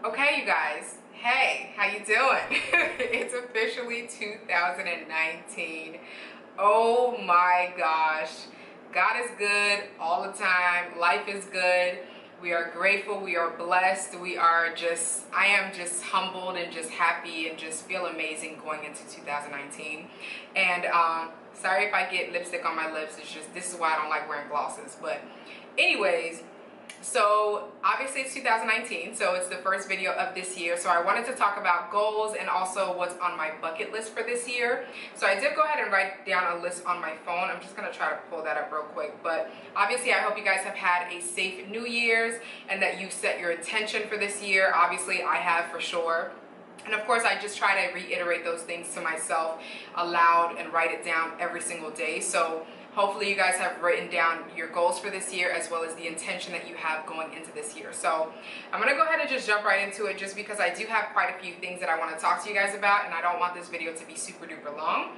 Okay, you guys. Hey, how you doing? It's officially 2019. Oh my gosh. God is good all the time. Life is good. We are grateful. We are blessed. I am just humbled and just happy and just feel amazing going into 2019. And sorry if I get lipstick on my lips. This is why I don't like wearing glosses. But anyways, so obviously it's 2019, so it's the first video of this year. So I wanted to talk about goals and also what's on my bucket list for this year. So I did go ahead and write down a list on my phone. I'm just gonna try to pull that up real quick. But obviously I hope you guys have had a safe New Year's and that you've set your intention for this year. Obviously I have for sure. And of course, I just try to reiterate those things to myself aloud and write it down every single day. So hopefully you guys have written down your goals for this year as well as the intention that you have going into this year. So I'm gonna go ahead and just jump right into it just because I do have quite a few things that I want to talk to you guys about, and I don't want this video to be super duper long.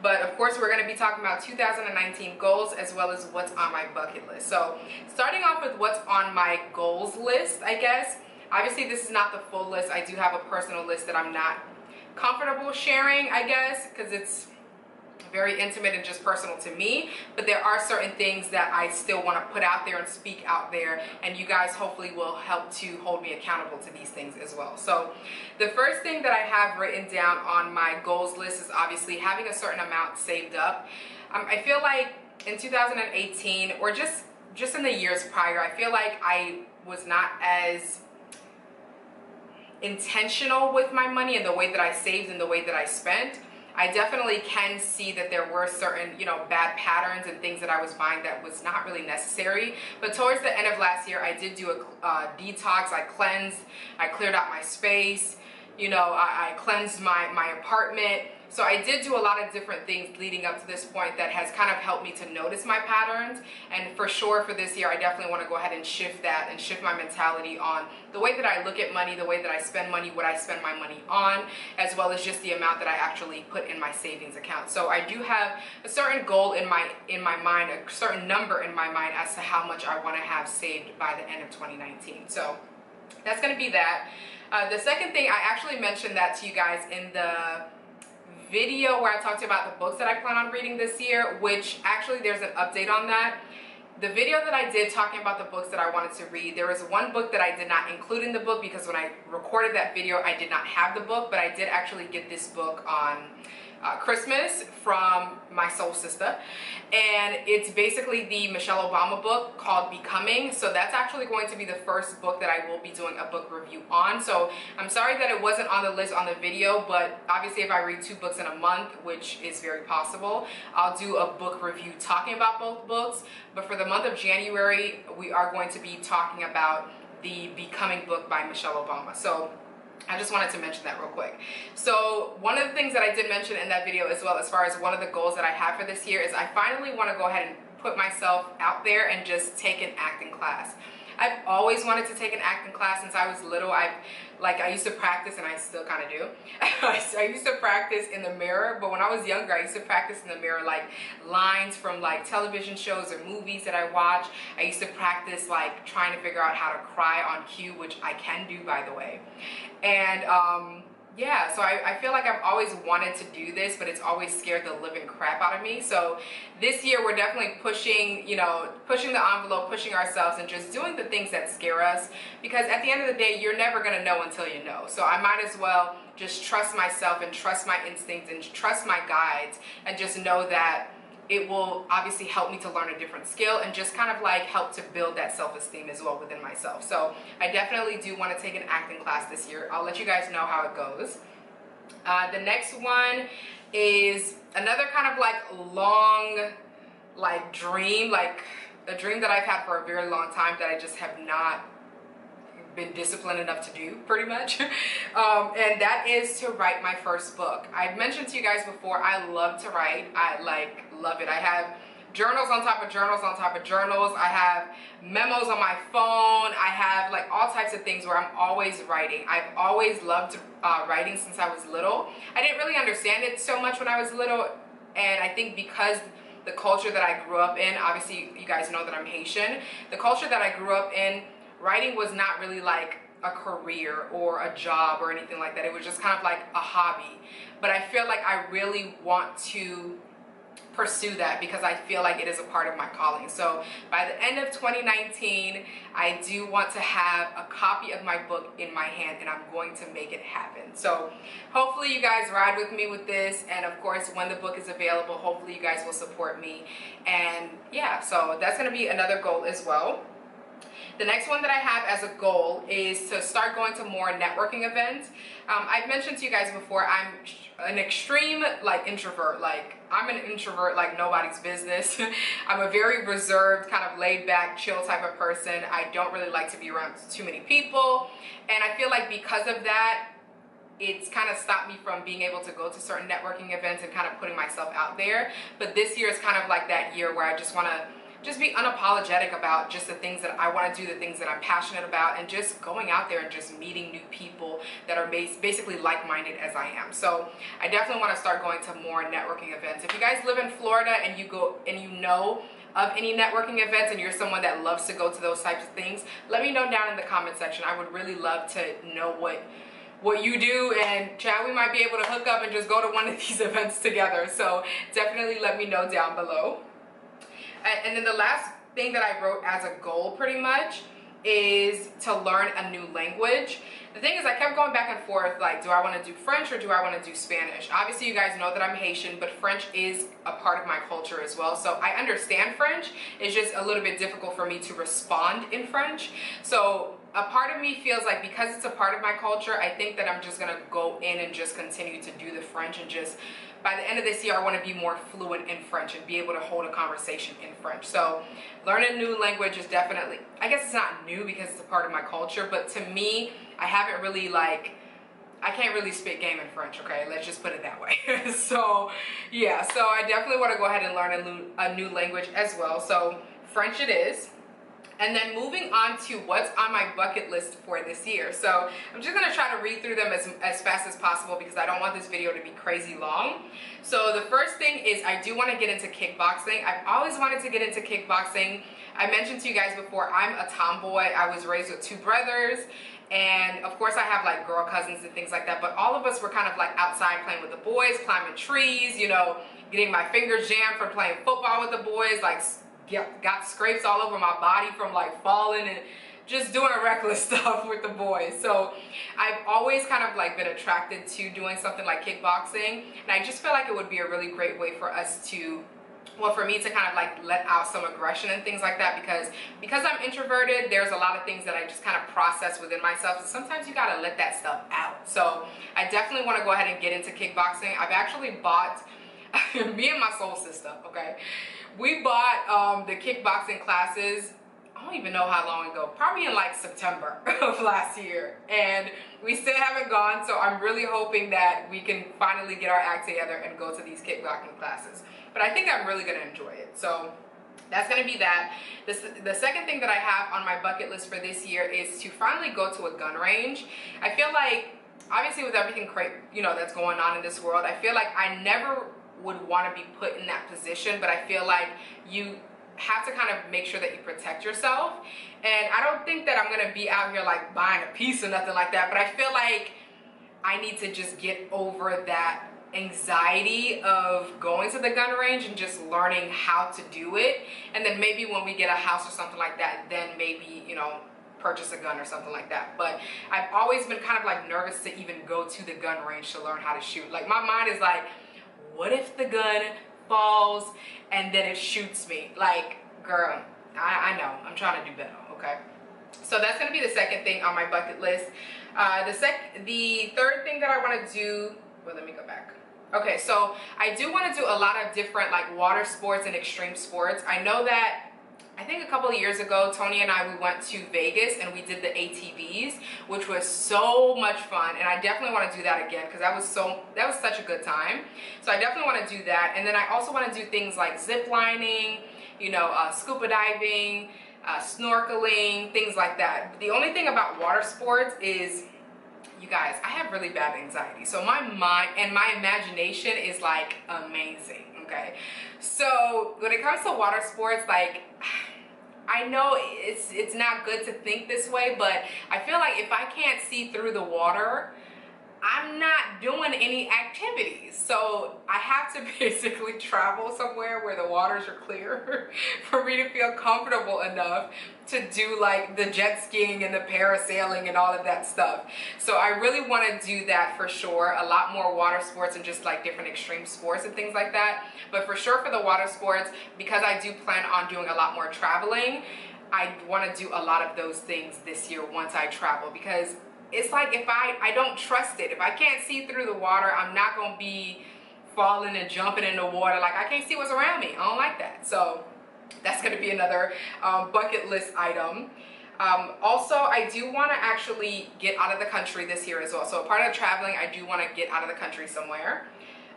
But of course, we're gonna be talking about 2019 goals as well as what's on my bucket list. So starting off with what's on my goals list, I guess. Obviously, this is not the full list. I do have a personal list that I'm not comfortable sharing, I guess, because it's very intimate and just personal to me. But there are certain things that I still want to put out there and speak out there, and you guys hopefully will help to hold me accountable to these things as well. So the first thing that I have written down on my goals list is obviously having a certain amount saved up. I feel like in 2018, or just in the years prior, I feel like I was not as intentional with my money and the way that I saved and the way that I spent. I definitely can see that there were certain, bad patterns and things that I was buying that was not really necessary. But towards the end of last year, I did do a detox. I cleansed, I cleared out my space, I cleansed my apartment. So I did do a lot of different things leading up to this point that has kind of helped me to notice my patterns. And for sure for this year, I definitely want to go ahead and shift that and shift my mentality on the way that I look at money, the way that I spend money, what I spend my money on, as well as just the amount that I actually put in my savings account. So I do have a certain goal in my mind, a certain number in my mind as to how much I want to have saved by the end of 2019. So that's going to be that. The second thing, I actually mentioned that to you guys in the video where I talked about the books that I plan on reading this year, which actually there's an update on that. The video that I did talking about the books that I wanted to read, there was one book that I did not include in the book because when I recorded that video, I did not have the book, but I did actually get this book on Christmas from my soul sister, and it's basically the Michelle Obama book called Becoming. So that's actually going to be the first book that I will be doing a book review on. So I'm sorry that it wasn't on the list on the video, but obviously if I read 2 books in a month, which is very possible, I'll do a book review talking about both books. But for the month of January, we are going to be talking about the Becoming book by Michelle Obama. So I just wanted to mention that real quick. So one of the things that I did mention in that video as well, as far as one of the goals that I have for this year, is I finally want to go ahead and put myself out there and just take an acting class. I've always wanted to take an acting class since I was little. I used to practice, and I still kind of do. I used to practice in the mirror, but when I was younger, I used to practice in the mirror, like lines from like television shows or movies that I watch. I used to practice like trying to figure out how to cry on cue, which I can do, by the way. And yeah, so I feel like I've always wanted to do this, but it's always scared the living crap out of me. So this year we're definitely pushing, pushing the envelope, pushing ourselves, and just doing the things that scare us, because at the end of the day, you're never going to know until you know. So I might as well just trust myself and trust my instincts and trust my guides, and just know that it will obviously help me to learn a different skill and just kind of like help to build that self-esteem as well within myself. So I definitely do want to take an acting class this year. I'll let you guys know how it goes. The next one is another kind of like long dream, like a dream that I've had for a very long time that I just have not been disciplined enough to do, pretty much. And that is to write my first book. I've mentioned to you guys before, I love to write. I love it. I have journals on top of journals on top of journals. I have memos on my phone. I have like all types of things where I'm always writing. I've always loved writing since I was little. I didn't really understand it so much when I was little, and I think because the culture that I grew up in, obviously you guys know that I'm Haitian, the culture that I grew up in, writing was not really like a career or a job or anything like that. It was just kind of like a hobby. But I feel like I really want to pursue that because I feel like it is a part of my calling. So by the end of 2019, I do want to have a copy of my book in my hand, and I'm going to make it happen. So hopefully you guys ride with me with this, and of course when the book is available, hopefully you guys will support me. And yeah, so that's going to be another goal as well. The next one that I have as a goal is to start going to more networking events. I've mentioned to you guys before, I'm an extreme like introvert. Like I'm an introvert like nobody's business. I'm a very reserved, kind of laid back, chill type of person. I don't really like to be around too many people. And I feel like because of that, it's kind of stopped me from being able to go to certain networking events and kind of putting myself out there. But this year is kind of like that year where I just want to be unapologetic about just the things that I want to do, the things that I'm passionate about, and just going out there and just meeting new people that are basically like-minded as I am. So I definitely want to start going to more networking events. If you guys live in Florida and you go and you know of any networking events and you're someone that loves to go to those types of things, let me know down in the comment section. I would really love to know what you do, and Chad, we might be able to hook up and just go to one of these events together. So definitely let me know down below. And then the last thing that I wrote as a goal pretty much is to learn a new language. The thing is, I kept going back and forth, like, do I want to do French or do I want to do Spanish? Obviously, you guys know that I'm Haitian, but French is a part of my culture as well. So I understand French. It's just a little bit difficult for me to respond in French. So a part of me feels like because it's a part of my culture, I think that I'm just going to go in and just continue to do the French, and just by the end of this year, I want to be more fluent in French and be able to hold a conversation in French. So learning a new language is definitely, I guess it's not new because it's a part of my culture, but to me, I haven't really I can't really spit game in French, okay? Let's just put it that way. So yeah, so I definitely want to go ahead and learn a new language as well. So French it is. And then moving on to what's on my bucket list for this year. So I'm just gonna try to read through them as fast as possible because I don't want this video to be crazy long. So the first thing is I do wanna get into kickboxing. I've always wanted to get into kickboxing. I mentioned to you guys before, I'm a tomboy. I was raised with two brothers. And of course I have like girl cousins and things like that, but all of us were kind of like outside playing with the boys, climbing trees, you know, getting my fingers jammed from playing football with the boys, like got scrapes all over my body from like falling and just doing reckless stuff with the boys. So I've always kind of like been attracted to doing something like kickboxing, and I just feel like it would be a really great way for us to, well, for me to kind of like let out some aggression and things like that, because I'm introverted, there's a lot of things that I just kind of process within myself, so sometimes you gotta let that stuff out. So I definitely want to go ahead and get into kickboxing. I've actually bought me and my soul sister, okay, we bought the kickboxing classes, I don't even know how long ago, probably in like September of last year, and we still haven't gone. So I'm really hoping that we can finally get our act together and go to these kickboxing classes. But I think I'm really gonna enjoy it. So that's gonna be that. The second thing that I have on my bucket list for this year is to finally go to a gun range. I feel like, obviously with everything that's going on in this world, I feel like I never would want to be put in that position, but I feel like you have to kind of make sure that you protect yourself. And I don't think that I'm gonna be out here like buying a piece or nothing like that, but I feel like I need to just get over that anxiety of going to the gun range and just learning how to do it. And then maybe when we get a house or something like that, then maybe, you know, purchase a gun or something like that. But I've always been kind of like nervous to even go to the gun range to learn how to shoot. Like my mind is like, what if the gun falls and then it shoots me? Like, girl, I know, I'm trying to do better, okay? So that's gonna be the second thing on my bucket list. The third thing that I wanna do, well, let me go back. Okay, so I do wanna do a lot of different like water sports and extreme sports. I know that, I think a couple of years ago, Tony and I, we went to Vegas and we did the ATVs, which was so much fun. And I definitely want to do that again because that was such a good time. So I definitely want to do that. And then I also want to do things like zip lining, you know, scuba diving, snorkeling, things like that. The only thing about water sports is, you guys, I have really bad anxiety. So my mind and my imagination is like amazing, okay? So when it comes to water sports, like, I know it's not good to think this way, but I feel like if I can't see through the water, I'm not doing any activities. So I have to basically travel somewhere where the waters are clear for me to feel comfortable enough to do like the jet skiing and the parasailing and all of that stuff. So I really want to do that for sure. A lot more water sports and just like different extreme sports and things like that. But for sure for the water sports, because I do plan on doing a lot more traveling, I want to do a lot of those things this year once I travel, because it's like if I don't trust it. If I can't see through the water, I'm not going to be falling and jumping in the water. Like, I can't see what's around me. I don't like that. So that's going to be another bucket list item. Also, I do want to actually get out of the country this year as well. So part of traveling, I do want to get out of the country somewhere.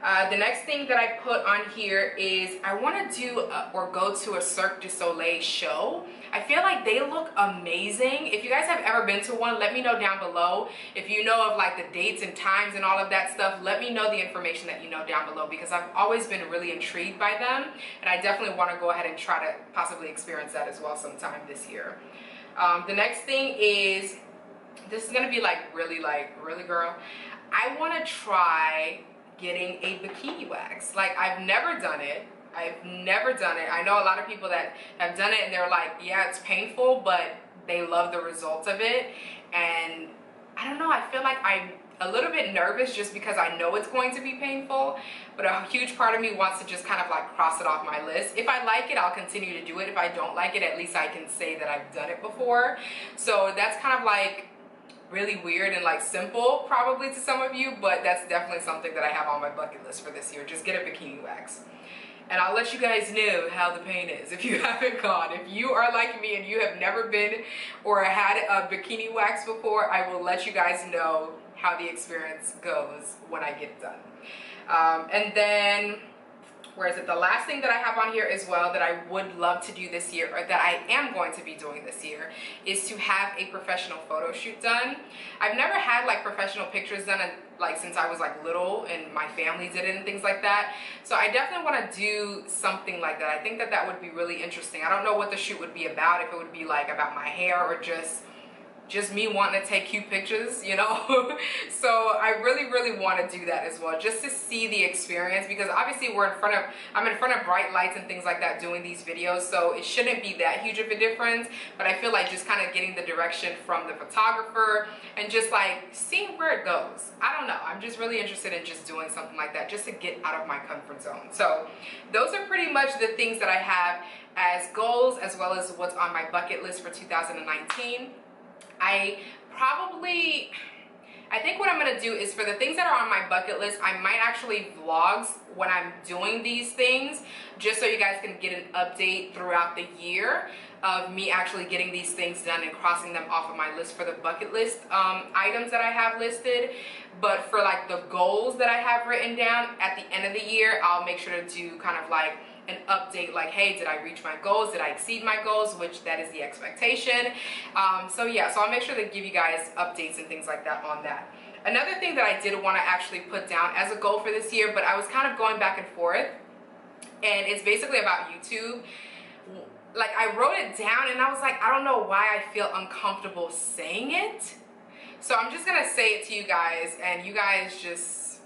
The next thing that I put on here is I want to do or go to a Cirque du Soleil show. I feel like they look amazing. If you guys have ever been to one, let me know down below. If you know of like the dates and times and all of that stuff, let me know the information that you know down below, because I've always been really intrigued by them, and I definitely want to go ahead and try to possibly experience that as well sometime this year. The next thing is, this is going to be really girl, I want to try getting a bikini wax. Like, I've never done it. I know a lot of people that have done it and they're like, yeah, it's painful, but they love the results of it. And I don't know, I feel like I'm a little bit nervous just because I know it's going to be painful, but a huge part of me wants to just kind of like cross it off my list. If I like it, I'll continue to do it. If I don't like it, at least I can say that I've done it before. So that's kind of like really weird and like simple probably to some of you, but that's definitely something that I have on my bucket list for this year. Just get a bikini wax. And I'll let you guys know how the pain is if you haven't gone. If you are like me and you have never been or had a bikini wax before, I will let you guys know how the experience goes when I get it done. And then, where is it? The last thing that I have on here as well that I would love to do this year, or that I am going to be doing this year, is to have a professional photo shoot done. I've never had like professional pictures done since I was like little and my family did it and things like that. So I definitely want to do something like that. I think that that would be really interesting. I don't know what the shoot would be about, if it would be like about my hair or just me wanting to take cute pictures, you know. So I really want to do that as well, just to see the experience, because obviously I'm in front of bright lights and things like that doing these videos, so it shouldn't be that huge of a difference. But I feel like just kind of getting the direction from the photographer and just like seeing where it goes. I don't know, I'm just really interested in just doing something like that, just to get out of my comfort zone. So those are pretty much the things that I have as goals, as well as what's on my bucket list for 2019. I think what I'm going to do is, for the things that are on my bucket list, I might actually vlogs when I'm doing these things, just so you guys can get an update throughout the year of me actually getting these things done and crossing them off of my list for the bucket list items that I have listed. But for like the goals that I have written down at the end of the year, I'll make sure to do kind of like an update, like, hey, did I reach my goals? Did I exceed my goals? Which that is the expectation. So yeah, so I'll make sure to give you guys updates and things like that on that. Another thing that I did want to actually put down as a goal for this year, but I was kind of going back and forth, and it's basically about YouTube. Like, I wrote it down and I was like, I don't know why I feel uncomfortable saying it. So I'm just gonna say it to you guys, and you guys just,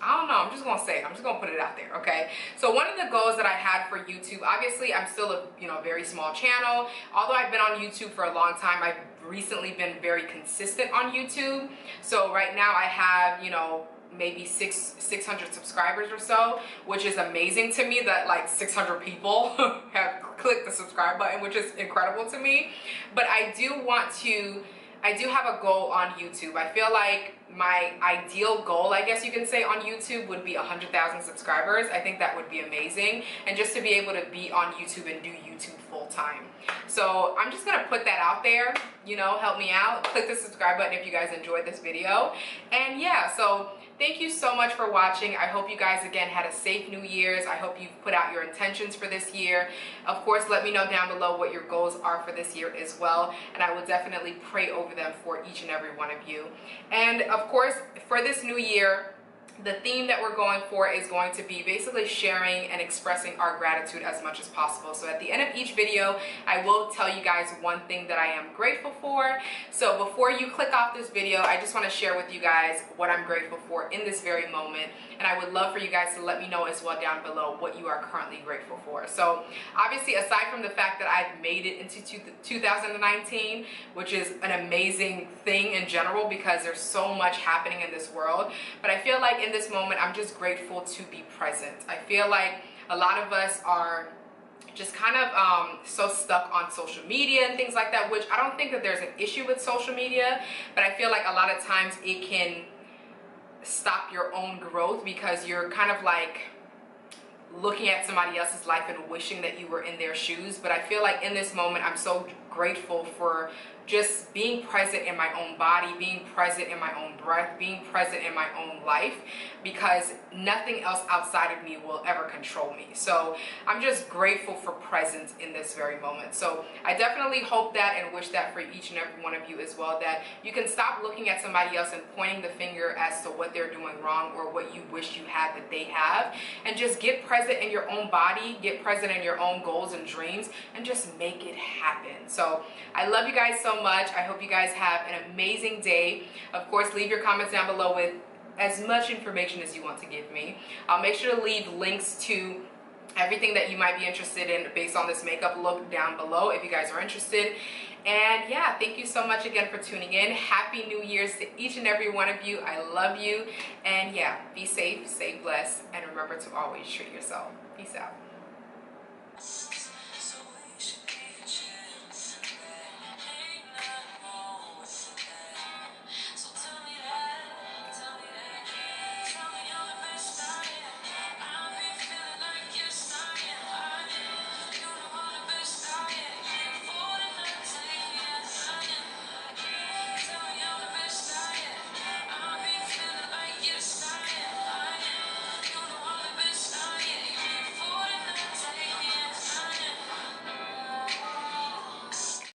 I don't know, I'm just gonna say it. I'm just gonna put it out there, okay? So one of the goals that I had for YouTube, obviously I'm still a very small channel. Although I've been on YouTube for a long time, I've recently been very consistent on YouTube. So right now I have, maybe 600 subscribers or so, which is amazing to me that like 600 people have clicked the subscribe button, which is incredible to me. But I do have a goal on YouTube. I feel like my ideal goal, I guess you can say, on YouTube would be 100,000 subscribers. I think that would be amazing. And just to be able to be on YouTube and do YouTube full time. So I'm just gonna put that out there, help me out. Click the subscribe button if you guys enjoyed this video. And yeah, so thank you so much for watching. I hope you guys, again, had a safe New Year's. I hope you've put out your intentions for this year. Of course, let me know down below what your goals are for this year as well, and I will definitely pray over them for each and every one of you. And of course, for this new year, the theme that we're going for is going to be basically sharing and expressing our gratitude as much as possible. So at the end of each video, I will tell you guys one thing that I am grateful for. So before you click off this video, I just want to share with you guys what I'm grateful for in this very moment. And I would love for you guys to let me know as well down below what you are currently grateful for. So obviously, aside from the fact that I've made it into 2019, which is an amazing thing in general because there's so much happening in this world, but I feel like in this moment, I'm just grateful to be present. I feel like a lot of us are just kind of so stuck on social media and things like that, which I don't think that there's an issue with social media, but I feel like a lot of times it can stop your own growth because you're kind of like looking at somebody else's life and wishing that you were in their shoes. But I feel like in this moment, I'm so grateful for just being present in my own body, being present in my own breath, being present in my own life, because nothing else outside of me will ever control me. So I'm just grateful for presence in this very moment. So I definitely hope that and wish that for each and every one of you as well, that you can stop looking at somebody else and pointing the finger as to what they're doing wrong or what you wish you had that they have, and just get present in your own body, get present in your own goals and dreams, and just make it happen. So I love you guys so much. I hope you guys have an amazing day. Of course, leave your comments down below with as much information as you want to give me. I'll make sure to leave links to everything that you might be interested in based on this makeup look down below if you guys are interested. And yeah, thank you so much again for tuning in. Happy New Year's to each and every one of you. I love you. And yeah, be safe, stay blessed, and remember to always treat yourself. Peace out.